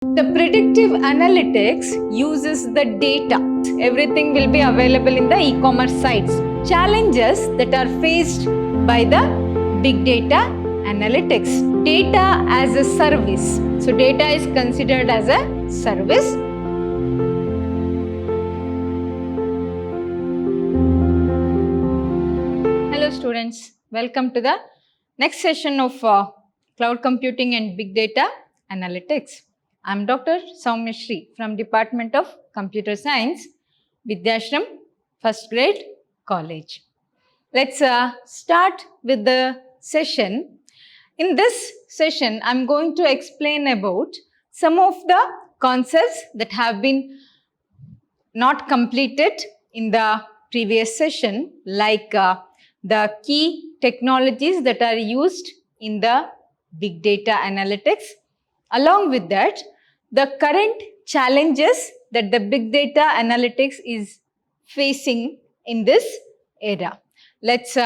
The predictive analytics uses the data. Everything will be available in the e-commerce sites. Challenges that are faced by the big data analytics. Data as a service. So data is considered as a service. Hello students, welcome to the next session of Cloud Computing and Big Data Analytics. I am Dr. Soumya Shri from Department of Computer Science, Vidyashram, First Grade College. Let's start with the session. In this session, I am going to explain about some of the concepts that have been not completed in the previous session, like the key technologies that are used in the big data analytics. Along with that, the current challenges that the big data analytics is facing in this era. Let's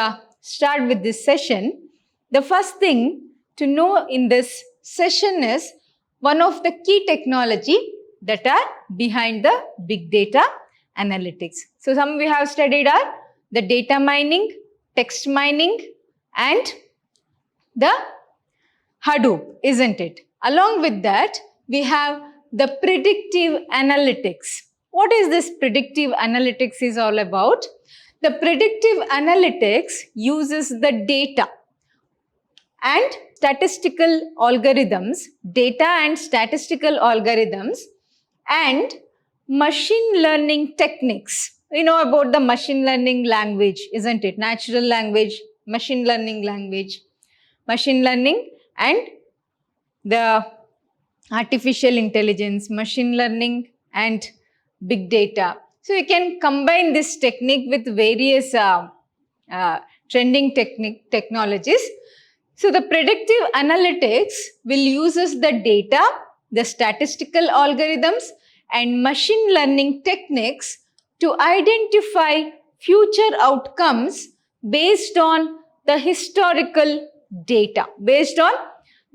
start with this session. The first thing to know in this session is one of the key technology that are behind the big data analytics. So some we have studied are the data mining, text mining, and the Hadoop, isn't it? Along with that, we have the predictive analytics. What is this predictive analytics is all about? The predictive analytics uses the data and statistical algorithms, and machine learning techniques. You know about the machine learning language, isn't it? Natural language, machine learning and the artificial intelligence, machine learning and big data. So you can combine this technique with various trending technologies. So the predictive analytics will uses the data, the statistical algorithms and machine learning techniques to identify future outcomes based on the historical data. Based on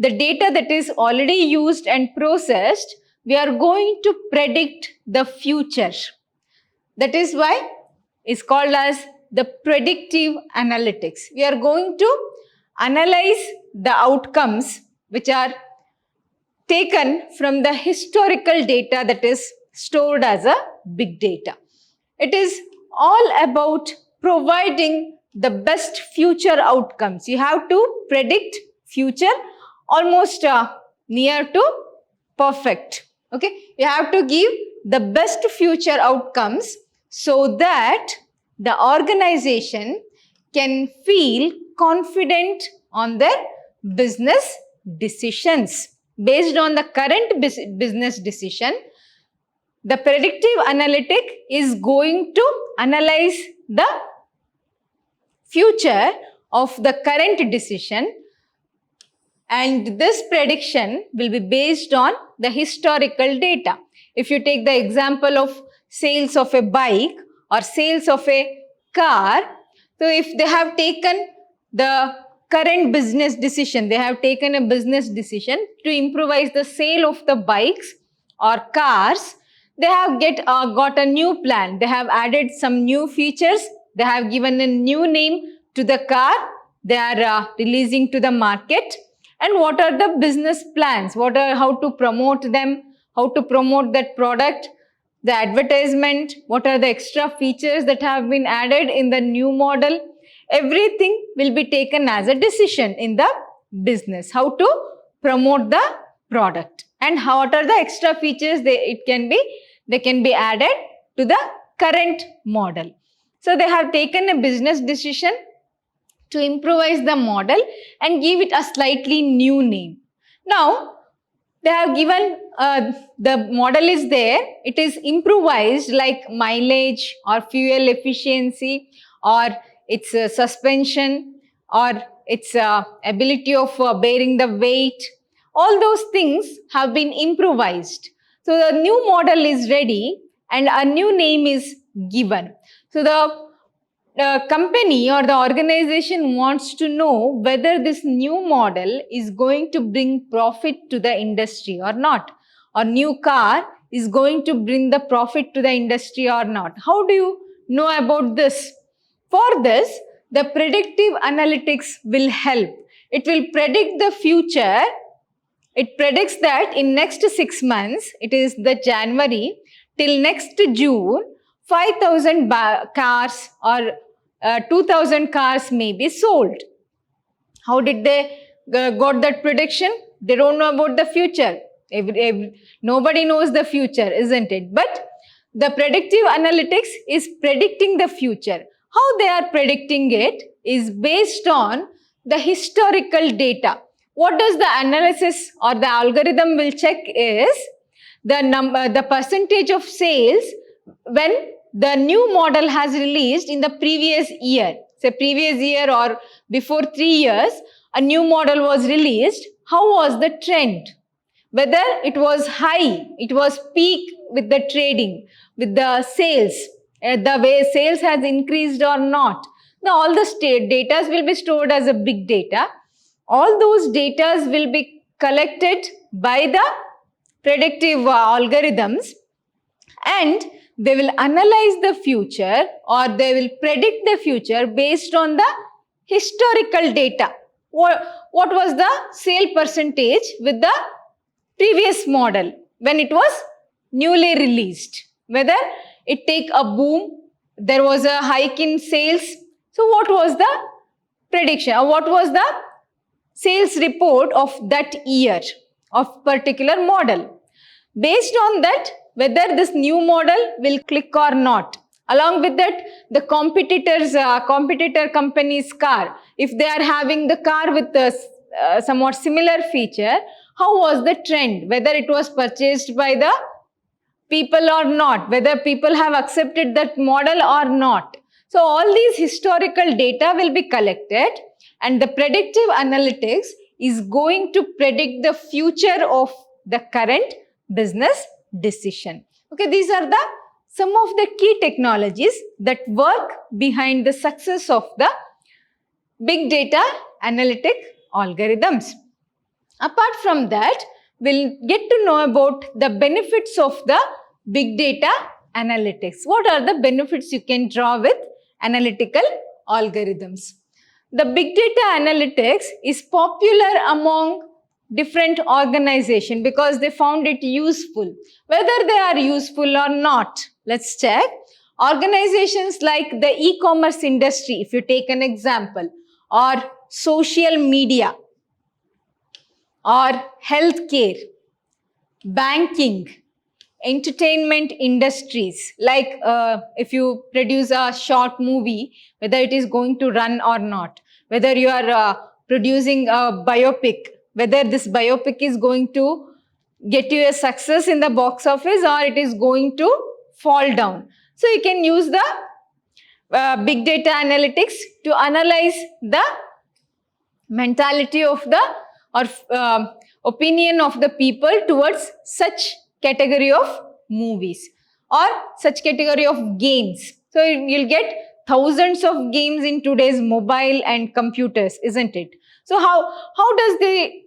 the data that is already used and processed, we are going to predict the future. That is why it's called as the predictive analytics. We are going to analyze the outcomes which are taken from the historical data that is stored as a big data. It is all about providing the best future outcomes. You have to predict future almost near to perfect. Okay, you have to give the best future outcomes so that the organization can feel confident on their business decisions. Based on the current business decision, the predictive analytic is going to analyze the future of the current decision, and this prediction will be based on the historical data. If you take the example of sales of a bike or sales of a car, so if they have taken the current business decision, they have taken a business decision to improvise the sale of the bikes or cars, they have got a new plan. They have added some new features. They have given a new name to the car. They are releasing to the market. And what are the business plans? How to promote them? How to promote that product? The advertisement? What are the extra features that have been added in the new model? Everything will be taken as a decision in the business. How to promote the product and what are the extra features they can be added to the current model. So they have taken a business decision to improvise the model and give it a slightly new name. Now, they have given, the model is there, it is improvised like mileage or fuel efficiency or its suspension or its ability of bearing the weight. All those things have been improvised. So the new model is ready and a new name is given. So the company or the organization wants to know whether this new model is going to bring profit to the industry or not, or new car is going to bring the profit to the industry or not. How do you know about this? For this, the predictive analytics will help. It will predict the future. It predicts that in next 6 months, it is the January till next June, 5,000 cars or 2,000 cars may be sold. How did they got that prediction? They don't know about the future. Nobody knows the future, isn't it? But the predictive analytics is predicting the future. How they are predicting it is based on the historical data. What does the analysis or the algorithm will check is the percentage of sales when the new model has released in the previous year. Say previous year or before 3 years, a new model was released. How was the trend? Whether it was high, it was peak with the trading, with the sales, the way sales has increased or not. Now all the data will be stored as a big data. All those data will be collected by the predictive algorithms, and they will analyze the future or they will predict the future based on the historical data. What was the sale percentage with the previous model when it was newly released? Whether it take a boom, there was a hike in sales. So what was the prediction or what was the sales report of that year of particular model? Based on that, whether this new model will click or not. Along with that, the competitor company's car, if they are having the car with a somewhat similar feature, how was the trend? Whether it was purchased by the people or not, whether people have accepted that model or not. So all these historical data will be collected, and the predictive analytics is going to predict the future of the current business decision. Okay, these are some of the key technologies that work behind the success of the big data analytic algorithms. Apart from that, we'll get to know about the benefits of the big data analytics. What are the benefits you can draw with analytical algorithms? The big data analytics is popular among different organizations because they found it useful. Whether they are useful or not, let's check. Organizations like the e-commerce industry, if you take an example, or social media, or healthcare, banking, entertainment industries, like if you produce a short movie, whether it is going to run or not, whether you are producing a biopic, whether this biopic is going to get you a success in the box office or it is going to fall down. So you can use the big data analytics to analyze the mentality of the or opinion of the people towards such category of movies or such category of games. So you'll get thousands of games in today's mobile and computers, isn't it? So how does they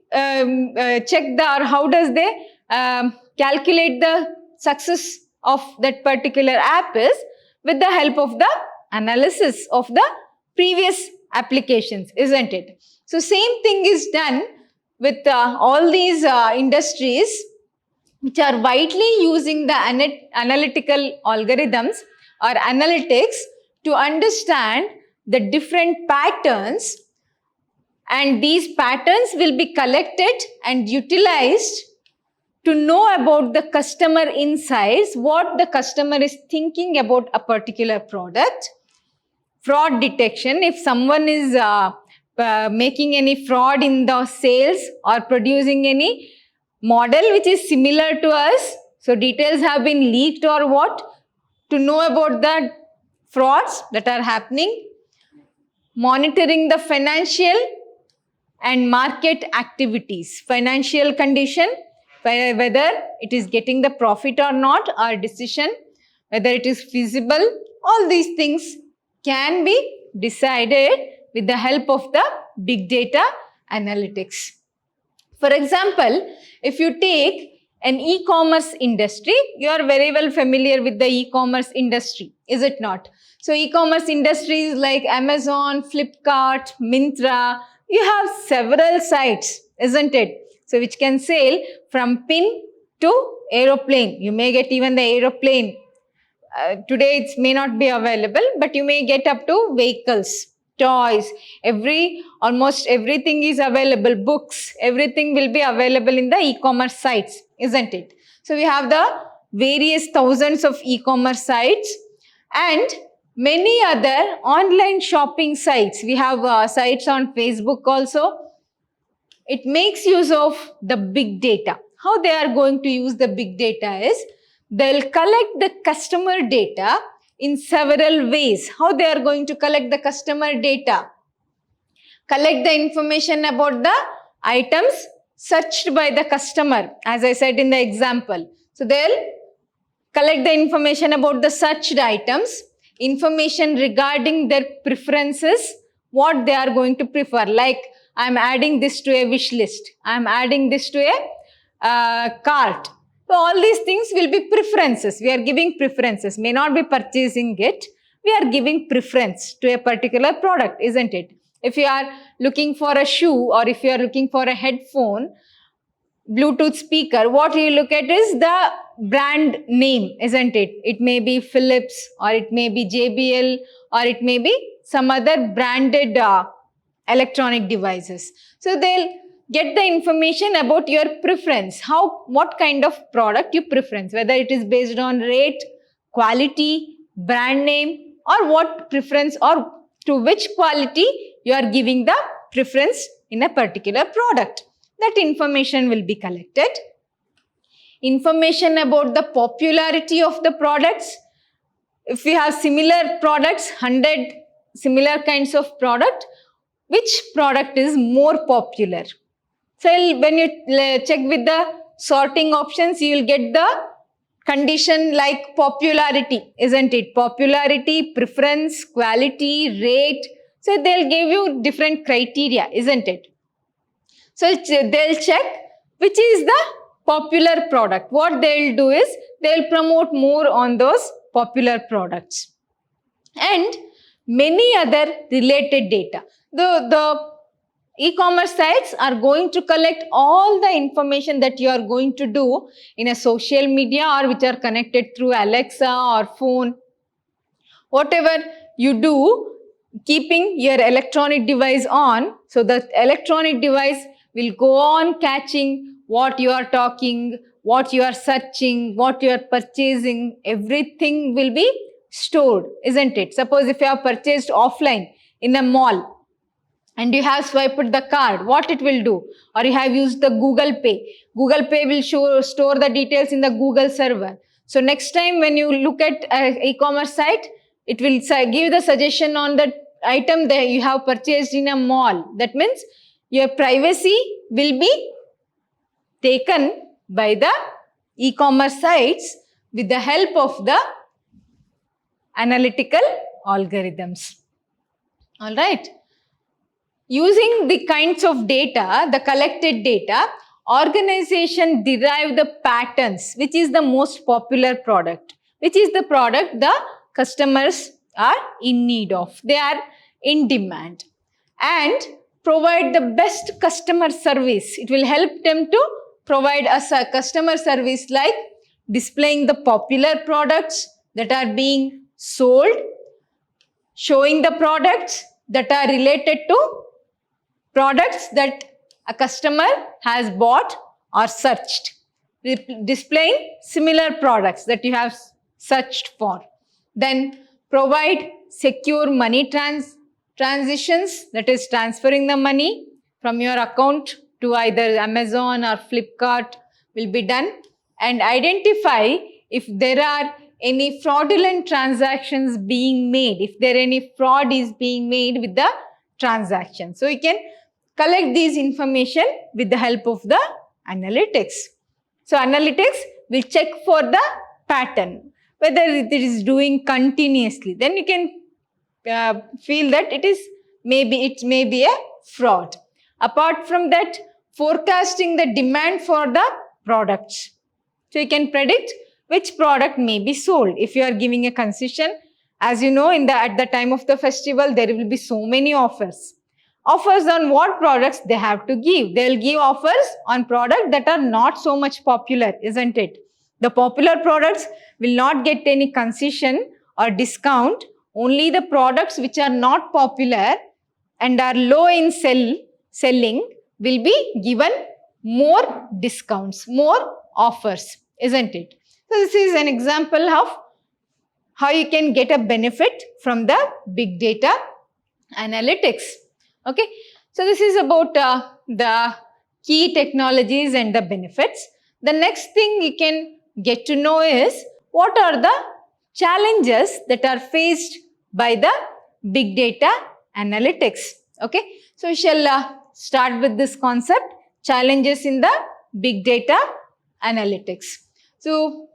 check or how does they calculate the success of that particular app is with the help of the analysis of the previous applications, isn't it? So same thing is done with all these industries which are widely using the analytical algorithms or analytics to understand the different patterns, and these patterns will be collected and utilized to know about the customer insights, what the customer is thinking about a particular product. Fraud detection, if someone is making any fraud in the sales or producing any model which is similar to us, so details have been leaked or what, to know about the frauds that are happening. Monitoring the financial and market activities, financial condition, whether it is getting the profit or not, or decision, whether it is feasible, all these things can be decided with the help of the big data analytics. For example, if you take an e-commerce industry. You are very well familiar with the e-commerce industry, is it not? So e-commerce industries like Amazon, Flipkart, Myntra, you have several sites, isn't it? So which can sail from pin to aeroplane. You may get even the aeroplane. Today it may not be available, but you may get up to vehicles, toys, almost everything is available, books, everything will be available in the e-commerce sites, isn't it? So we have the various thousands of e-commerce sites and many other online shopping sites. We have sites on Facebook also. It makes use of the big data. How they are going to use the big data is, they'll collect the customer data in several ways. How they are going to collect the customer data? Collect the information about the items searched by the customer, as I said in the example. So they'll collect the information about the searched items, information regarding their preferences, what they are going to prefer. Like, I'm adding this to a wish list. I'm adding this to a cart. So all these things will be preferences. We are giving preferences. May not be purchasing it. We are giving preference to a particular product, isn't it? If you are looking for a shoe or if you are looking for a headphone, Bluetooth speaker, what you look at is the brand name, isn't it? It may be Philips or it may be JBL or it may be some other branded electronic devices. So they'll get the information about your preference, what kind of product you preference, whether it is based on rate, quality, brand name, or what preference or to which quality you are giving the preference in a particular product. That information will be collected. Information about the popularity of the products. If we have similar products, 100 similar kinds of product, which product is more popular? So when you check with the sorting options, you will get the condition like popularity, isn't it? Popularity, preference, quality, rate. So they'll give you different criteria, isn't it? So they'll check which is the popular product. What they'll do is they'll promote more on those popular products. And many other related data. The e-commerce sites are going to collect all the information that you are going to do in a social media or which are connected through Alexa or phone. Whatever you do, keeping your electronic device on, so the electronic device will go on catching what you are talking, what you are searching, what you are purchasing, everything will be stored, isn't it? Suppose if you have purchased offline in a mall and you have swiped the card, what it will do? Or you have used the Google Pay. Google Pay will store the details in the Google server. So next time when you look at an e-commerce site, it will give the suggestion on the item that you have purchased in a mall. That means your privacy will be taken by the e-commerce sites with the help of the analytical algorithms. All right. Using the kinds of data, the collected data, organization derive the patterns, which is the most popular product, which is the product the customers are in need of. They are in demand. And provide the best customer service. It will help them to provide us a customer service like displaying the popular products that are being sold, showing the products that are related to products that a customer has bought or searched, displaying similar products that you have searched for. Then provide secure money transitions, that is transferring the money from your account to either Amazon or Flipkart will be done, and identify if there are any fraudulent transactions being made, if there any fraud is being made with the transaction. So you can collect these information with the help of the analytics. So analytics will check for the pattern, whether it is doing continuously. Then you can feel that it may be a fraud. Apart from that, forecasting the demand for the products. So you can predict which product may be sold. If you are giving a concession, as you know, at the time of the festival, there will be so many offers. Offers on what products they have to give. They will give offers on products that are not so much popular, isn't it? The popular products will not get any concession or discount. Only the products which are not popular and are low in selling will be given more discounts, more offers, isn't it? So this is an example of how you can get a benefit from the big data analytics. Okay, so this is about the key technologies and the benefits. The next thing you can get to know is what are the challenges that are faced by the big data analytics. Okay, so we shall start with this concept, challenges in the big data analytics. So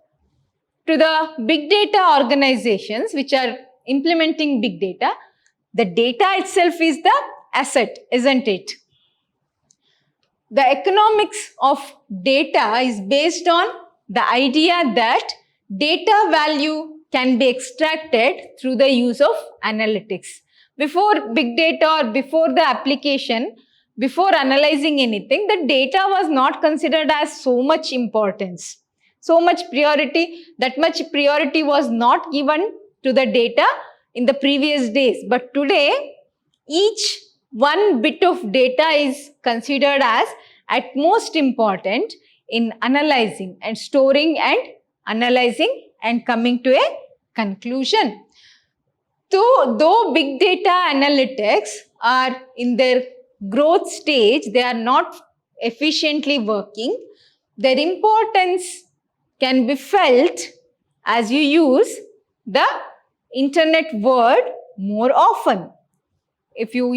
to the big data organizations which are implementing big data, the data itself is the asset, isn't it? The economics of data is based on the idea that data value can be extracted through the use of analytics. Before big data or before the application, before analyzing anything, the data was not considered as so much importance, so much priority. That much priority was not given to the data in the previous days. But today, each one bit of data is considered as at most important in analyzing and storing and analyzing and coming to a conclusion. Though big data analytics are in their growth stage, they are not efficiently working. Their importance can be felt as you use the internet word more often. If you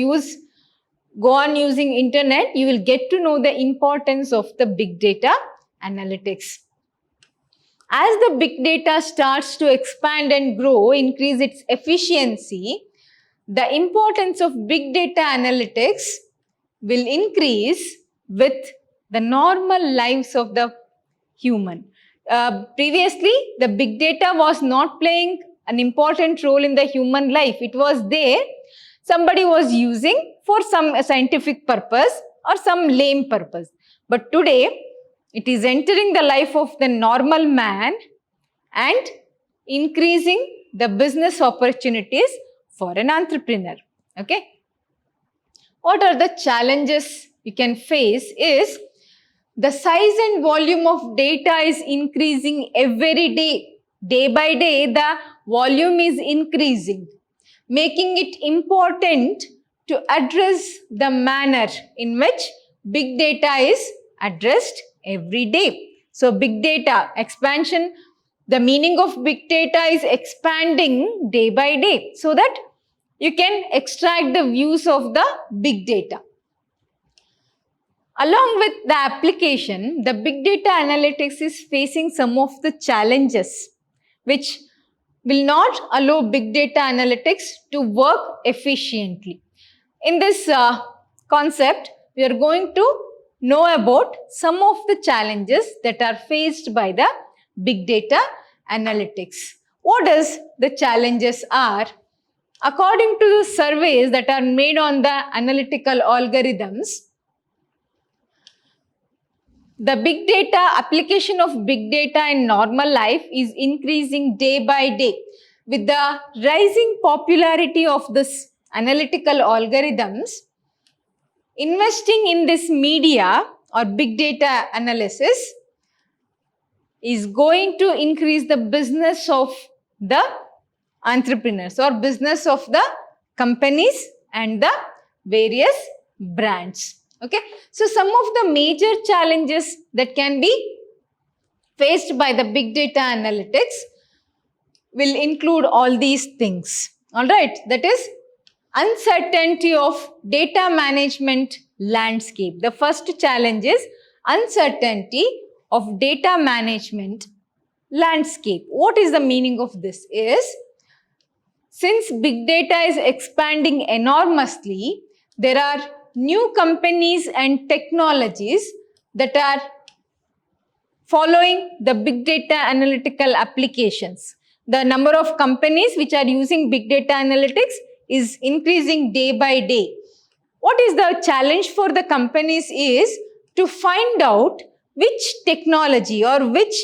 go on using internet, you will get to know the importance of the big data analytics. As the big data starts to expand and grow, increase its efficiency, the importance of big data analytics will increase with the normal lives of the human. Previously, the big data was not playing an important role in the human life. It was there. Somebody was using for some scientific purpose or some lame purpose. But today, it is entering the life of the normal man and increasing the business opportunities for an entrepreneur. Okay. What are the challenges you can face is the size and volume of data is increasing every day. Day by day, the volume is increasing, making it important to address the manner in which big data is addressed every day. So big data expansion, the meaning of big data is expanding day by day so that you can extract the views of the big data. Along with the application, the big data analytics is facing some of the challenges which will not allow big data analytics to work efficiently. In this concept, we are going to know about some of the challenges that are faced by the big data analytics. What is the challenges are? According to the surveys that are made on the analytical algorithms, the big data application of big data in normal life is increasing day by day. With the rising popularity of this analytical algorithms, investing in this media or big data analysis is going to increase the business of the entrepreneurs or business of the companies and the various brands. Okay, so some of the major challenges that can be faced by the big data analytics will include all these things. All right, that is uncertainty of data management landscape. The first challenge is uncertainty of data management landscape. What is the meaning of this is, since big data is expanding enormously, there are new companies and technologies that are following the big data analytical applications. The number of companies which are using big data analytics is increasing day by day. What is the challenge for the companies is to find out which technology or which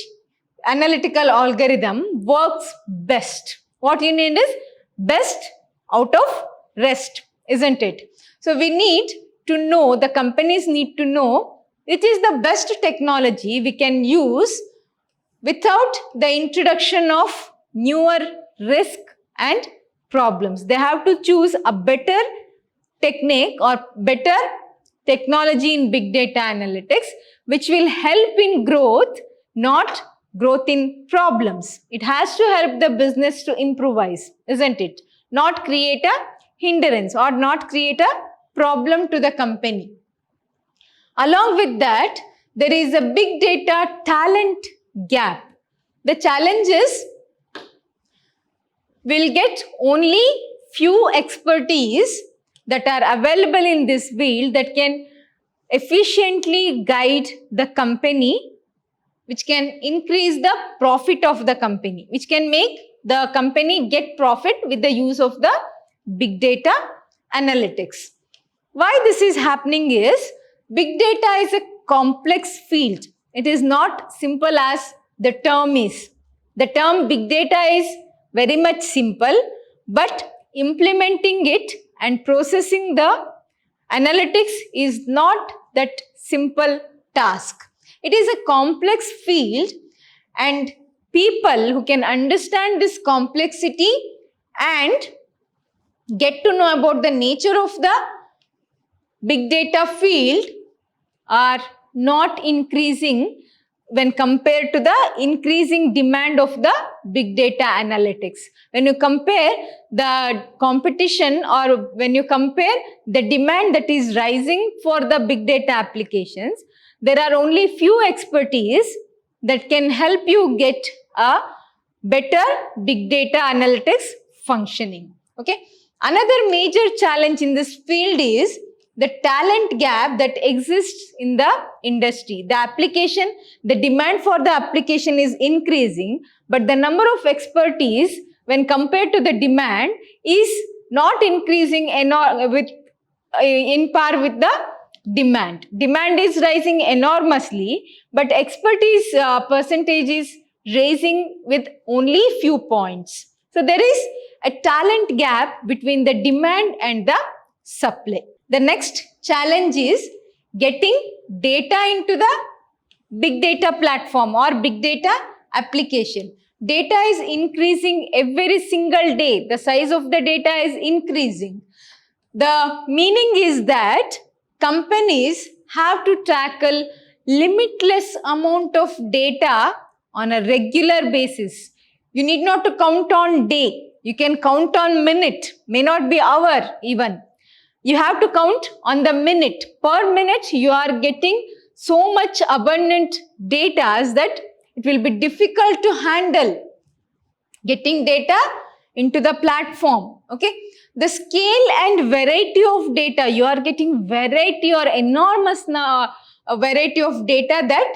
analytical algorithm works best. What you need is best out of rest, isn't it? So we need to know, the companies need to know which is the best technology we can use without the introduction of newer risk and problems. They have to choose a better technique or better technology in big data analytics, which will help in growth, not growth in problems. It has to help the business to improvise, isn't it? Not create a hindrance or not create a problem to the company. Along with that, there is a big data talent gap. The challenge is we'll get only few expertise that are available in this field that can efficiently guide the company, which can increase the profit of the company, which can make the company get profit with the use of the big data analytics. Why this is happening is, big data is a complex field. It is not simple as the term is. The term big data is very much simple, but implementing it and processing the analytics is not that simple task. It is a complex field, and people who can understand this complexity and get to know about the nature of the big data field are not increasing when compared to the increasing demand of the big data analytics. When you compare the competition or when you compare the demand that is rising for the big data applications, there are only few expertise that can help you get a better big data analytics functioning. Okay. Another major challenge in this field is the talent gap that exists in the industry. The application, the demand for the application is increasing, but the number of expertise when compared to the demand is not increasing in par with the demand. Demand is rising enormously, but expertise percentage is raising with only few points. So there is a talent gap between the demand and the supply. The next challenge is getting data into the big data platform or big data application. Data is increasing every single day. The size of the data is increasing. The meaning is that companies have to tackle limitless amount of data on a regular basis. You need not to count on day. You can count on minute, may not be hour even. You have to count on the minute. Per minute, you are getting so much abundant data that it will be difficult to handle getting data into the platform. Okay. The scale and variety of data, you are getting variety or enormous variety of data that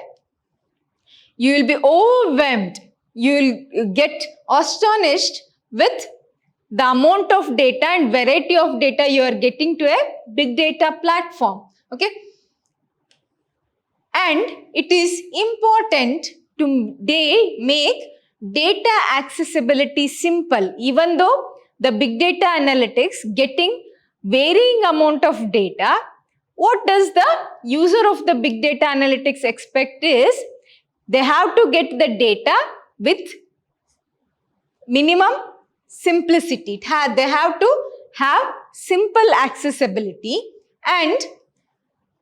you will be overwhelmed. You will get astonished with the amount of data and variety of data you are getting to a big data platform. Okay. And it is important to make data accessibility simple. Even though the big data analytics getting varying amount of data, what does the user of the big data analytics expect is, they have to get the data with minimum simplicity. They have to have simple accessibility and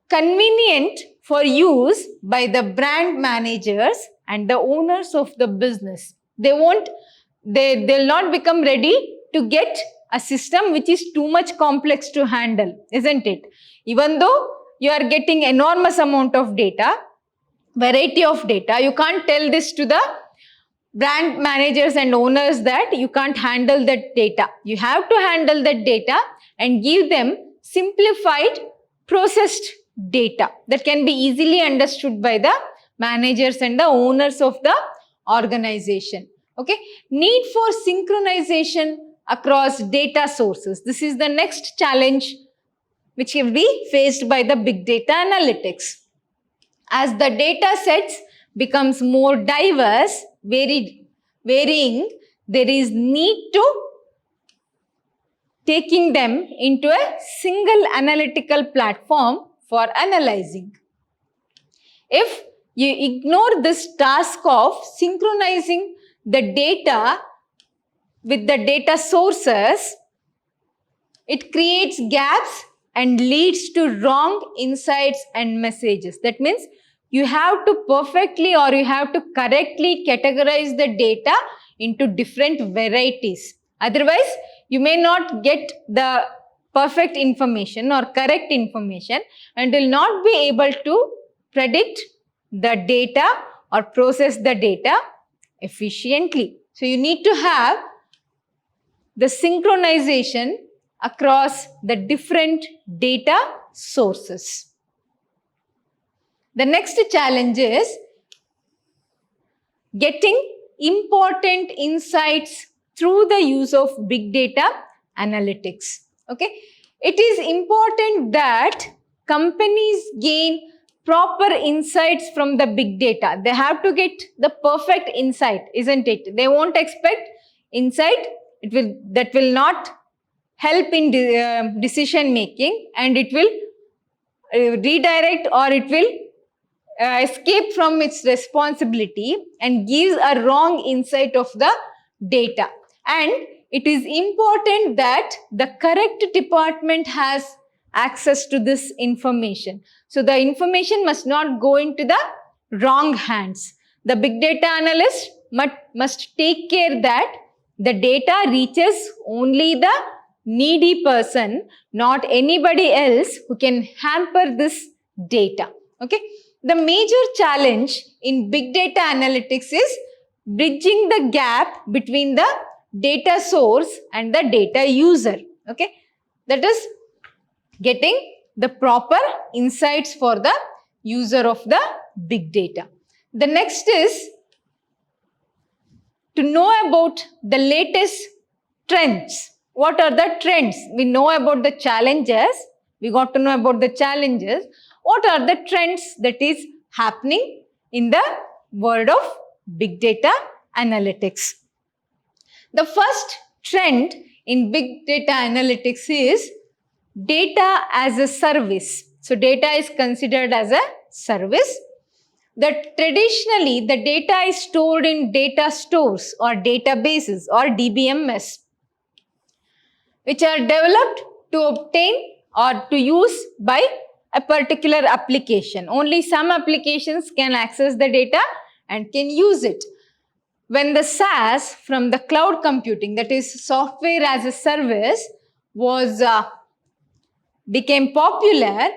convenient for use by the brand managers and the owners of the business. They'll not become ready to get a system which is too much complex to handle, isn't it? Even though you are getting enormous amount of data, variety of data, you can't tell this to the brand managers and owners that you can't handle that data. You have to handle that data and give them simplified, processed data that can be easily understood by the managers and the owners of the organization. Okay, need for synchronization across data sources. This is the next challenge which will be faced by the big data analytics. As the data sets becomes more diverse, varying, there is need to taking them into a single analytical platform for analyzing. If you ignore this task of synchronizing the data with the data sources, it creates gaps and leads to wrong insights and messages. That means you have to perfectly or you have to correctly categorize the data into different varieties. Otherwise, you may not get the perfect information or correct information and will not be able to predict the data or process the data efficiently. So you need to have the synchronization across the different data sources. The next challenge is getting important insights through the use of big data analytics. Okay, it is important that companies gain proper insights from the big data. They have to get the perfect insight, isn't it? They won't expect insight that will not help in decision making, and it will redirect or it will escape from its responsibility and gives a wrong insight of the data. And it is important that the correct department has access to this information. So the information must not go into the wrong hands. The big data analyst must take care that the data reaches only the needy person, not anybody else who can hamper this data. Okay. The major challenge in big data analytics is bridging the gap between the data source and the data user. Okay. That is getting the proper insights for the user of the big data. The next is to know about the latest trends. What are the trends? We know about the challenges. We got to know about the challenges. What are the trends that is happening in the world of big data analytics? The first trend in big data analytics is data as a service. So data is considered as a service. That traditionally the data is stored in data stores or databases or DBMS, which are developed to obtain or to use by a particular application. Only some applications can access the data and can use it. When the SaaS from the cloud computing, that is software as a service, became popular,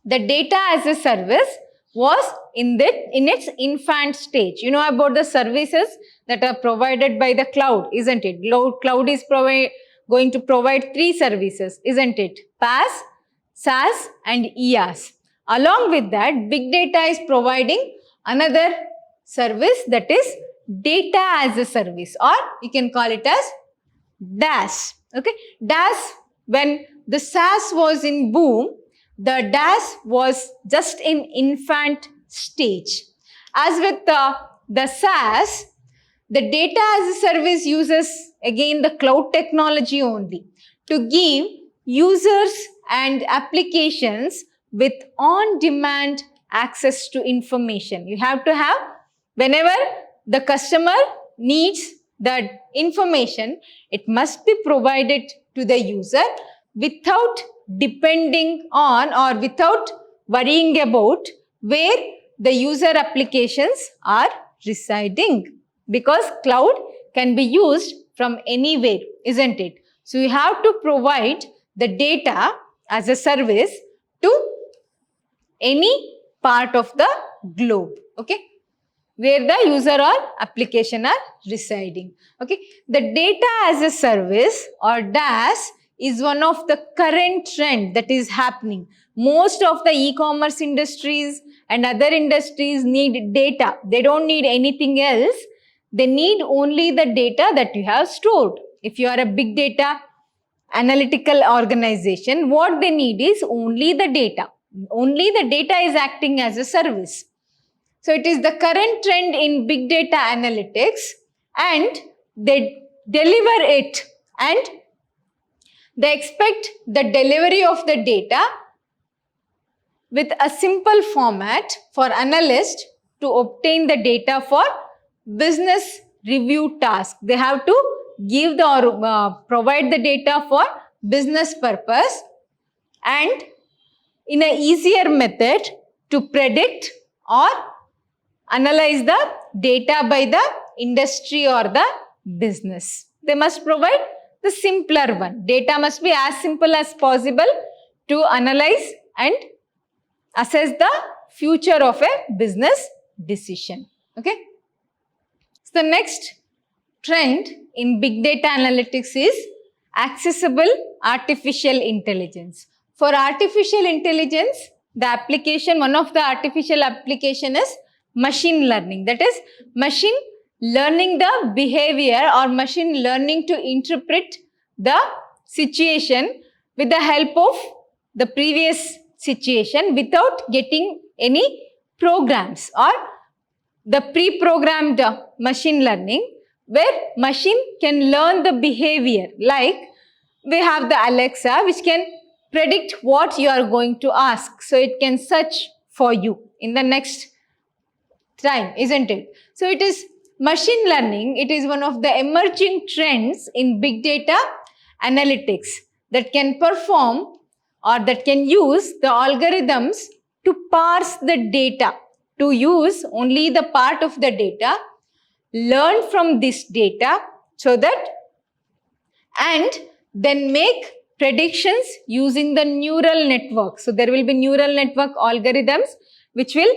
the data as a service was in its infant stage. You know about the services that are provided by the cloud, isn't it? Cloud is going to provide 3 services, isn't it? PaaS, SaaS and IaaS. Along with that, big data is providing another service, that is data as a service, or you can call it as DaaS. Okay, DaaS, when the SaaS was in boom, the DaaS was just in infant stage. As with the SaaS, the data as a service uses again the cloud technology only to give users and applications with on-demand access to information. You have to have, whenever the customer needs that information, it must be provided to the user without depending on or without worrying about where the user applications are residing, because cloud can be used from anywhere, isn't it? So you have to provide the data as a service to any part of the globe, okay, where the user or application are residing. Okay, the data as a service or DaaS is one of the current trend that is happening. Most of the e-commerce industries and other industries need data. They don't need anything else. They need only the data that you have stored. If you are a big data analytical organization, what they need is only the data. Only the data is acting as a service. So it is the current trend in big data analytics, and they deliver it, and they expect the delivery of the data with a simple format for analysts to obtain the data for business review task. They have to give the or provide the data for business purpose, and in an easier method to predict or analyze the data by the industry or the business. They must provide the simpler one. Data must be as simple as possible to analyze and assess the future of a business decision. Okay. So the next trend in big data analytics is accessible artificial intelligence. For artificial intelligence, the application, one of the artificial application is machine learning. That is, machine learning the behavior or machine learning to interpret the situation with the help of the previous situation without getting any programs, or the pre-programmed machine learning, where machine can learn the behavior. Like we have the Alexa, which can predict what you are going to ask. So it can search for you in the next time, isn't it? So it is machine learning. It is one of the emerging trends in big data analytics that can perform or that can use the algorithms to parse the data, to use only the part of the data, learn from this data so that, and then make predictions using the neural network. So there will be neural network algorithms which will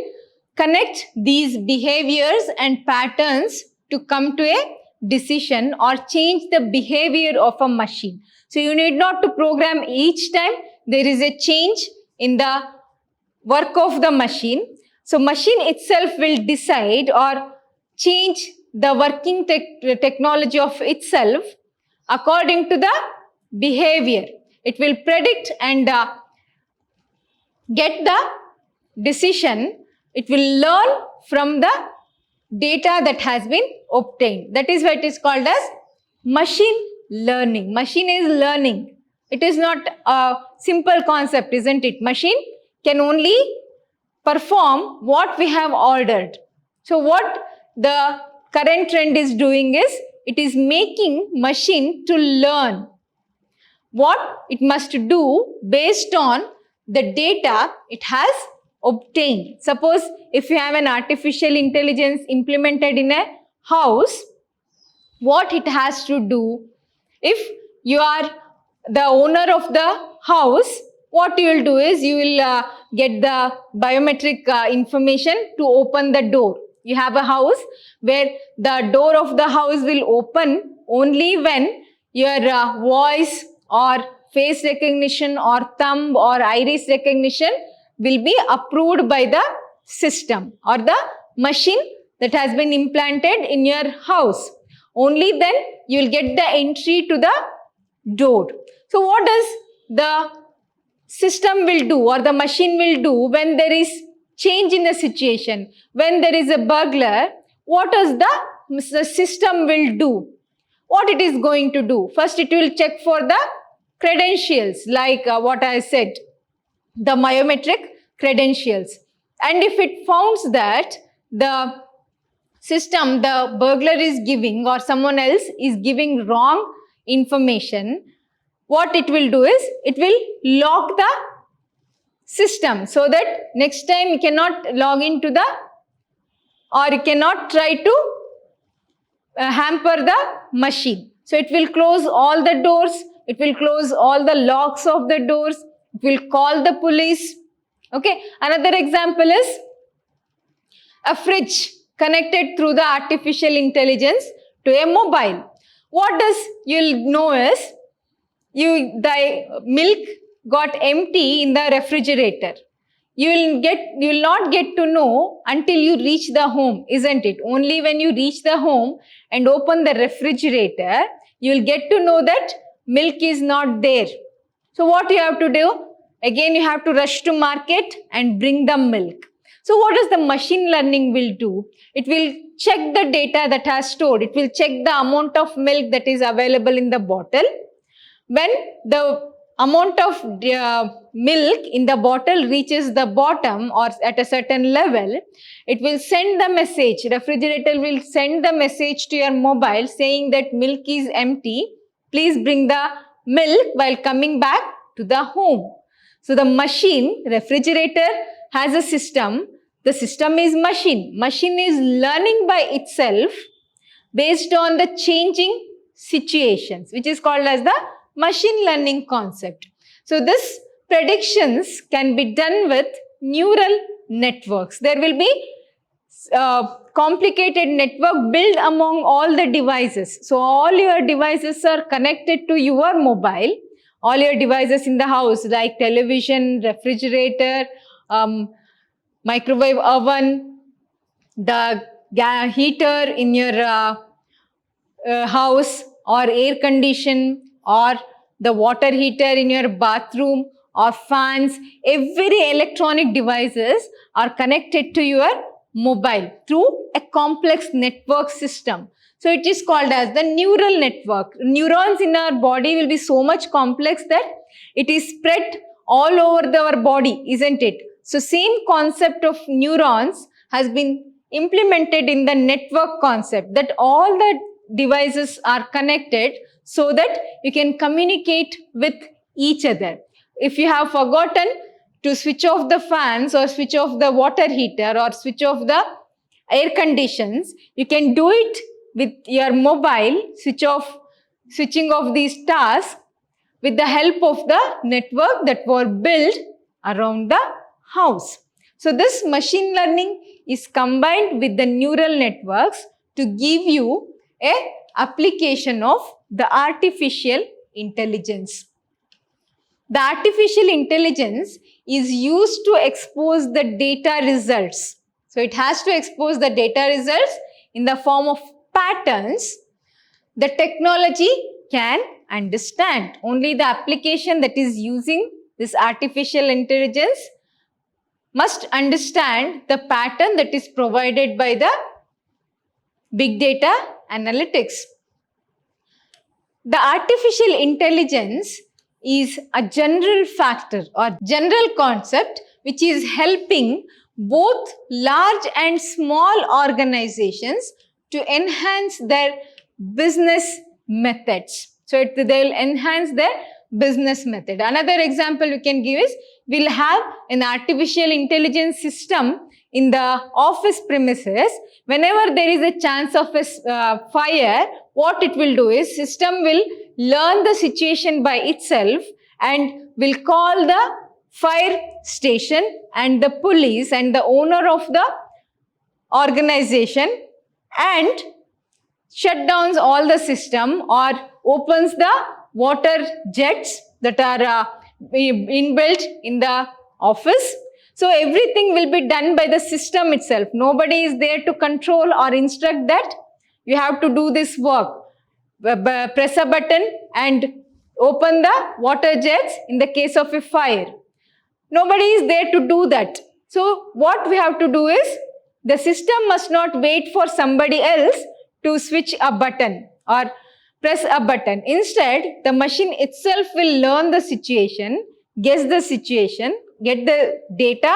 connect these behaviors and patterns to come to a decision or change the behavior of a machine. So you need not to program each time there is a change in the work of the machine. So machine itself will decide or change the working technology of itself according to the behavior. It will predict and get the decision. It will learn from the data that has been obtained. That is why it is called as machine learning. Machine is learning. It is not a simple concept, isn't it? Machine can only perform what we have ordered. So what the current trend is doing is, it is making machine to learn what it must do based on the data it has obtained. Suppose if you have an artificial intelligence implemented in a house, what it has to do, if you are the owner of the house, what you will do is you will get the biometric information to open the door. You have a house where the door of the house will open only when your voice or face recognition or thumb or iris recognition will be approved by the system or the machine that has been implanted in your house. Only then you will get the entry to the door. So what does the system will do or the machine will do when there is change in the situation? When there is a burglar, what does the system will do? What it is going to do? First, it will check for the credentials, like what I said, the biometric credentials. And if it finds that the system, the burglar is giving or someone else is giving wrong information, what it will do is, it will lock the system so that next time you cannot log into the, or you cannot try to hamper the machine. So it will close all the doors, it will close all the locks of the doors, it will call the police. Okay, another example is a fridge connected through the artificial intelligence to a mobile. What does you'll know is, the milk got empty in the refrigerator. You will not get to know until you reach the home, isn't it? Only when you reach the home and open the refrigerator, you will get to know that milk is not there. So what you have to do? Again, you have to rush to market and bring the milk. So what does the machine learning will do? It will check the data that has stored. It will check the amount of milk that is available in the bottle. When the amount of milk in the bottle reaches the bottom or at a certain level, it will send the message. Refrigerator will send the message to your mobile saying that milk is empty. Please bring the milk while coming back to the home. So the machine, refrigerator has a system. The system is machine. Machine is learning by itself based on the changing situations, which is called as the machine learning concept. So this predictions can be done with neural networks. There will be complicated network built among all the devices. So all your devices are connected to your mobile. All your devices in the house like television, refrigerator, microwave oven, the heater in your house, or air condition, or the water heater in your bathroom, or fans. Every electronic devices are connected to your mobile through a complex network system. So it is called as the neural network. Neurons in our body will be so much complex that it is spread all over our body, isn't it? So same concept of neurons has been implemented in the network concept, that all the devices are connected so that you can communicate with each other. If you have forgotten to switch off the fans or switch off the water heater or switch off the air conditions, you can do it with your mobile, switching off these tasks with the help of the network that were built around the house. So this machine learning is combined with the neural networks to give you an application of the artificial intelligence. The artificial intelligence is used to expose the data results. So it has to expose the data results in the form of patterns the technology can understand. Only the application that is using this artificial intelligence must understand the pattern that is provided by the big data analytics. The artificial intelligence is a general factor or general concept which is helping both large and small organizations to enhance their business methods. So they will enhance their business method. Another example we can give is, we'll have an artificial intelligence system in the office premises. Whenever there is a chance of a fire, what it will do is, system will learn the situation by itself and will call the fire station and the police and the owner of the organization and shut down all the system or opens the water jets that are inbuilt in the office. So everything will be done by the system itself. Nobody is there to control or instruct that you have to do this work. Press a button and open the water jets in the case of a fire. Nobody is there to do that. So what we have to do is, the system must not wait for somebody else to switch a button or press a button. Instead, the machine itself will learn the situation, guess the situation, get the data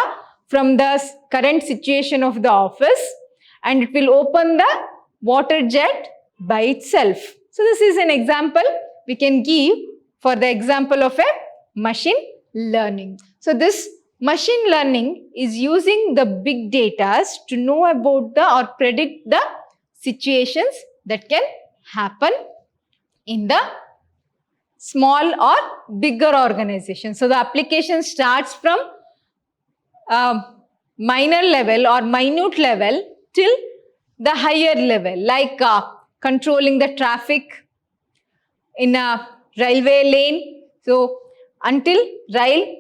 from the current situation of the office, and it will open the water jet by itself. So this is an example we can give for the example of a machine learning. So this machine learning is using the big data to know about or predict the situations that can happen in the small or bigger organization. So the application starts from minor level or minute level till the higher level, like controlling the traffic in a railway lane. So until rail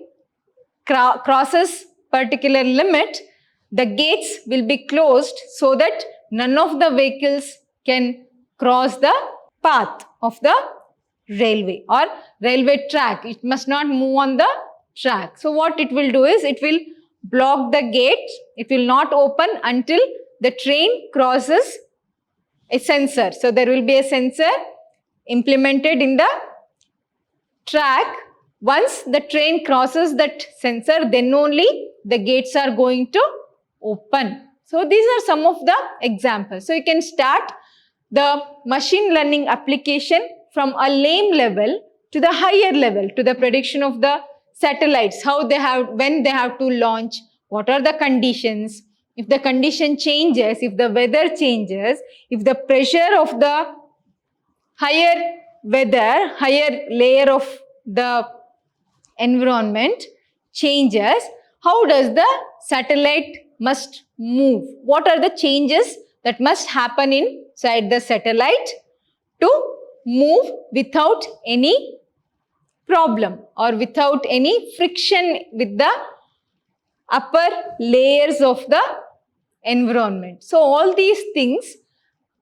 crosses particular limit, the gates will be closed so that none of the vehicles can cross the path of the railway or railway track. It must not move on the track. So what it will do is it will block the gate. It will not open until the train crosses a sensor. So there will be a sensor implemented in the track. Once the train crosses that sensor, then only the gates are going to open. So these are some of the examples. So you can start the machine learning application from a lame level to the higher level, to the prediction of the satellites, how they have, when they have to launch, what are the conditions, if the condition changes, if the weather changes, if the pressure of the higher weather, higher layer of the environment changes, how does the satellite must move? What are the changes that must happen inside the satellite to move without any problem or without any friction with the upper layers of the environment? So all these things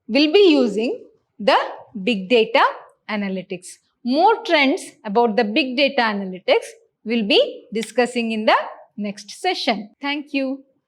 will be using the big data analytics. More trends about the big data analytics will be discussing in the next session. Thank you.